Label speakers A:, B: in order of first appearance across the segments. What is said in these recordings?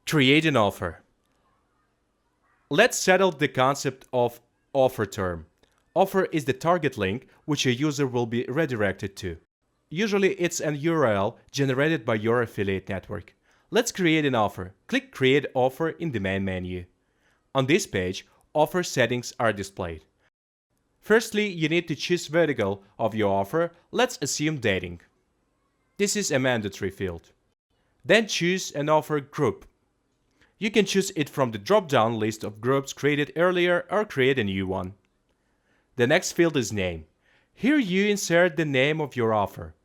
A: Create an offer. Let's settle the concept of offer term. Offer is the target link which a user will be redirected to. Usually it's an URL generated by your affiliate network. Let's create an offer. Click Create Offer in the main menu. On this page, offer settings are displayed. Firstly, you need to choose vertical of your offer. Let's assume dating. This is a mandatory field. Then choose an offer group. You can choose it from the drop-down list of groups created earlier or create a new one. The next field is name. Here you insert the name of your offer.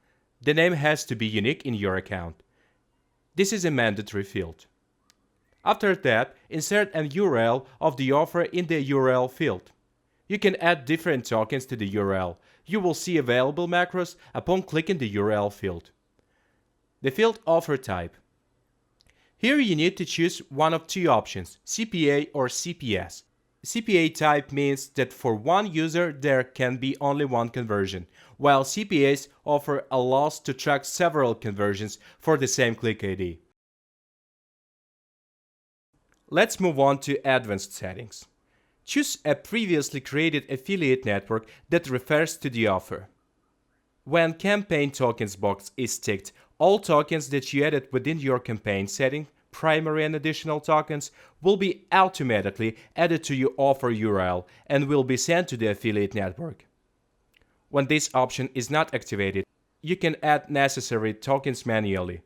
A: The name has to be unique in your account. This is a mandatory field. After that, insert an URL of the offer in the URL field. You can add different tokens to the URL. You will see available macros upon clicking the URL field. The field offer type. Here you need to choose one of two options, CPA or CPS. CPA type means that for one user there can be only one conversion, while CPS offer allows to track several conversions for the same click ID. Let's move on to advanced settings. Choose a previously created affiliate network that refers to the offer. When campaign tokens box is ticked, all tokens that you added within your campaign setting, primary and additional tokens, will be automatically added to your offer URL and will be sent to the affiliate network. When this option is not activated, you can add necessary tokens manually.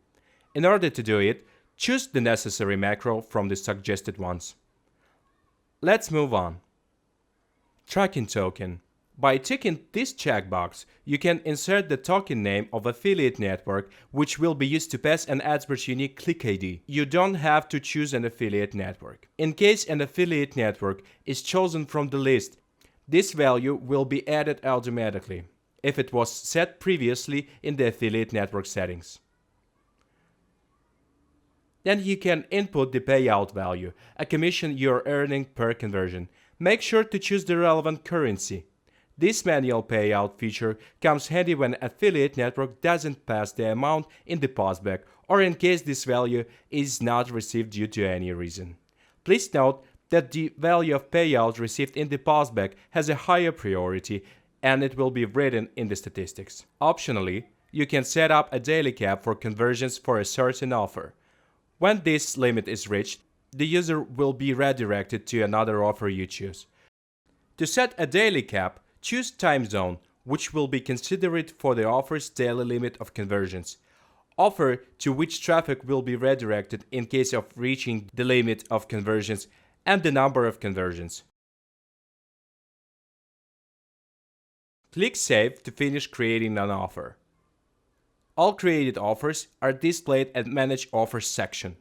A: In order to do it, choose the necessary macro from the suggested ones. Let's move on. Tracking token. By ticking this checkbox, you can insert the token name of affiliate network, which will be used to pass an AdsBridge unique click ID. You don't have to choose an affiliate network. In case an affiliate network is chosen from the list, this value will be added automatically if it was set previously in the affiliate network settings. Then you can input the payout value, a commission you're earning per conversion. Make sure to choose the relevant currency. This manual payout feature comes handy when affiliate network doesn't pass the amount in the passback or in case this value is not received due to any reason. Please note that the value of payout received in the passback has a higher priority and it will be written in the statistics. Optionally, you can set up a daily cap for conversions for a certain offer. When this limit is reached, the user will be redirected to another offer you choose. To set a daily cap, choose time zone, which will be considered for the offer's daily limit of conversions. Offer to which traffic will be redirected in case of reaching the limit of conversions and the number of conversions. Click Save to finish creating an offer. All created offers are displayed at Manage Offers section.